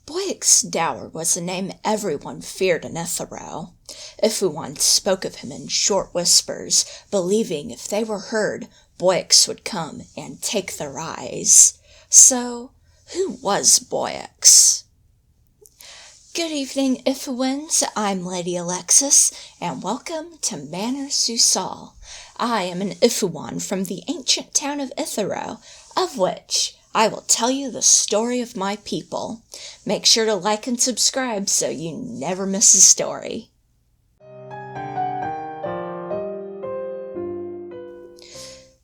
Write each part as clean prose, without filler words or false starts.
Boyix Dower was a name everyone feared in Ithoro. Ifuwan spoke of him in short whispers, believing if they were heard, Boyix would come and take their eyes. So, who was Boyix? Good evening, Ifuwans. I'm Lady Alexis, and welcome to Manor Sous-sol. I am an Ifuwan from the ancient town of Ithoro, of which I will tell you the story of my people. Make sure to like and subscribe so you never miss a story.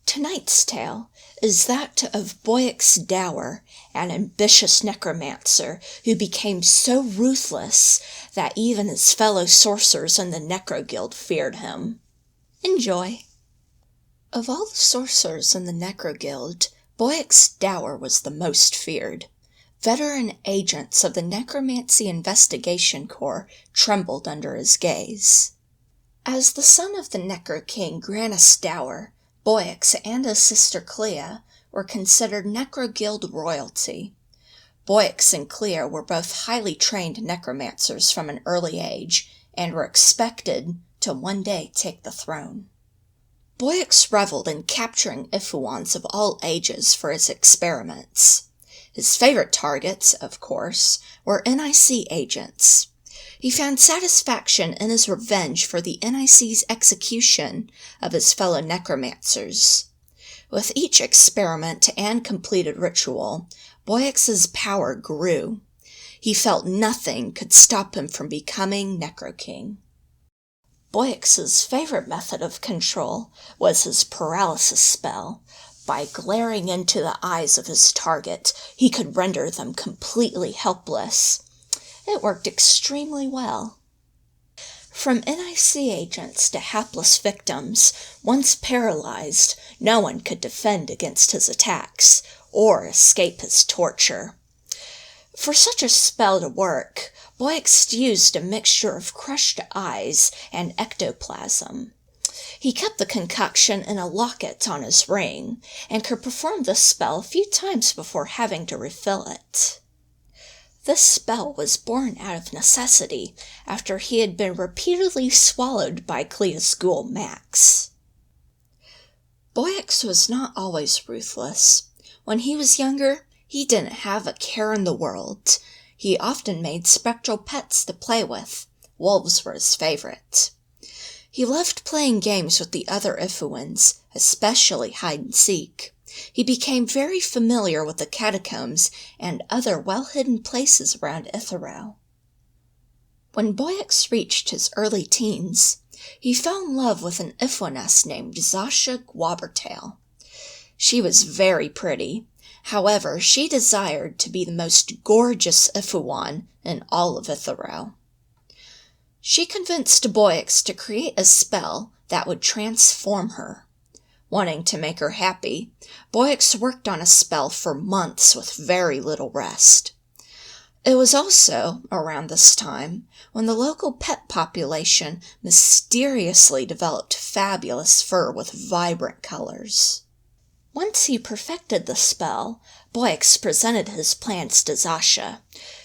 Tonight's tale is that of Boyix Dower, an ambitious necromancer who became so ruthless that even his fellow sorcerers in the Necro-Guild feared him. Enjoy. Of all the sorcerers in the Necro-Guild, Boyix Dower was the most feared. Veteran agents of the Necromancy Investigation Corps trembled under his gaze. As the son of the Necro-King Grannis Dower, Boyix and his sister Clea were considered Necro-Guild royalty. Boyix and Clea were both highly trained necromancers from an early age and were expected to one day take the throne. Boyix reveled in capturing Ifuwans of all ages for his experiments. His favorite targets, of course, were NIC agents. He found satisfaction in his revenge for the NIC's execution of his fellow necromancers. With each experiment and completed ritual, Boyix's power grew. He felt nothing could stop him from becoming Necro-King. Boyix's favorite method of control was his paralysis spell. By glaring into the eyes of his target, he could render them completely helpless. It worked extremely well. From NIC agents to hapless victims, once paralyzed, no one could defend against his attacks or escape his torture. For such a spell to work, Boyix used a mixture of crushed eyes and ectoplasm. He kept the concoction in a locket on his ring, and could perform the spell a few times before having to refill it. This spell was born out of necessity after he had been repeatedly swallowed by Clea's ghoul Max. Boyix was not always ruthless. When he was younger, he didn't have a care in the world. He often made spectral pets to play with. Wolves were his favorite. He loved playing games with the other Ifuwans, especially hide-and-seek. He became very familiar with the catacombs and other well-hidden places around Ithoro. When Boyix reached his early teens, he fell in love with an Ifuwaness named Zasha Gwabbertail. She was very pretty. However, she desired to be the most gorgeous Ifuwan in all of Ithoro. She convinced Boyix to create a spell that would transform her. Wanting to make her happy, Boyix worked on a spell for months with very little rest. It was also around this time when the local pet population mysteriously developed fabulous fur with vibrant colors. Once he perfected the spell, Boyix presented his plans to Zasha.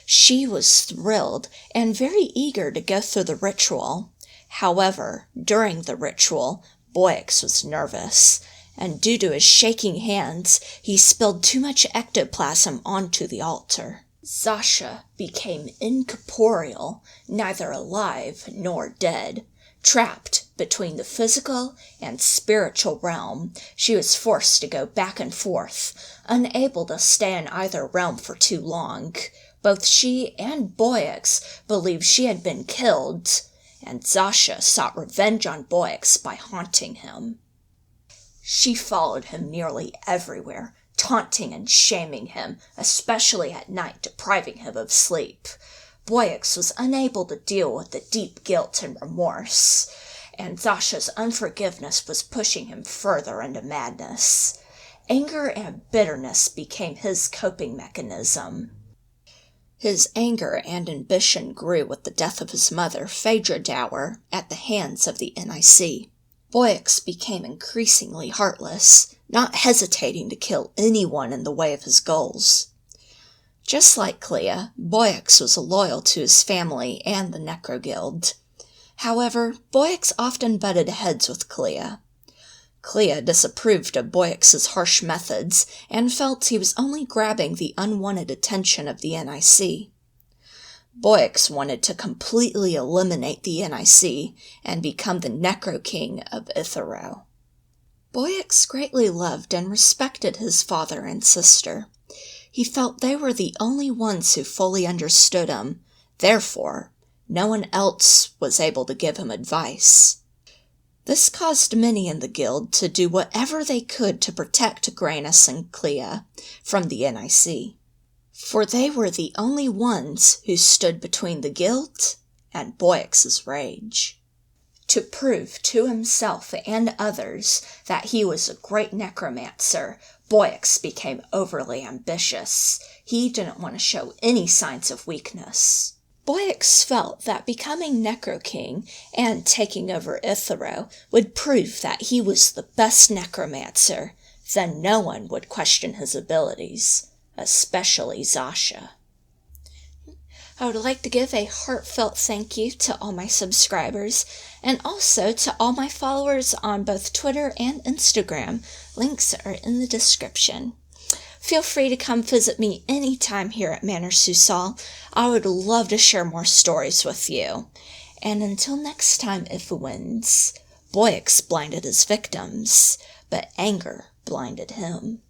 She was thrilled and very eager to go through the ritual. However, during the ritual, Boyix was nervous, and due to his shaking hands, he spilled too much ectoplasm onto the altar. Zasha became incorporeal, neither alive nor dead. Trapped between the physical and spiritual realm, she was forced to go back and forth, unable to stay in either realm for too long. Both she and Boyix believed she had been killed, and Zasha sought revenge on Boyix by haunting him. She followed him nearly everywhere, taunting and shaming him, especially at night, depriving him of sleep. Boyix was unable to deal with the deep guilt and remorse, and Zasha's unforgiveness was pushing him further into madness. Anger and bitterness became his coping mechanism. His anger and ambition grew with the death of his mother, Phaedra Dower, at the hands of the NIC. Boyix became increasingly heartless, not hesitating to kill anyone in the way of his goals. Just like Clea, Boyix was loyal to his family and the Necro-Guild. However, Boyix often butted heads with Clea. Clea disapproved of Boyix's harsh methods and felt he was only grabbing the unwanted attention of the NIC. Boyix wanted to completely eliminate the NIC and become the Necro-King of Ithoro. Boyix greatly loved and respected his father and sister. He felt they were the only ones who fully understood him, therefore, no one else was able to give him advice. This caused many in the guild to do whatever they could to protect Granus and Clea from the NIC, for they were the only ones who stood between the guild and Boyix's rage. To prove to himself and others that he was a great necromancer, Boyix became overly ambitious. He didn't want to show any signs of weakness. Boyix felt that becoming Necro-King and taking over Ithoro would prove that he was the best necromancer. Then no one would question his abilities, especially Zasha. I would like to give a heartfelt thank you to all my subscribers and also to all my followers on both Twitter and Instagram. Links are in the description. Feel free to come visit me anytime here at Manor Sous-sol. I would love to share more stories with you. And until next time, Ifuins, Boyix blinded his victims, but anger blinded him.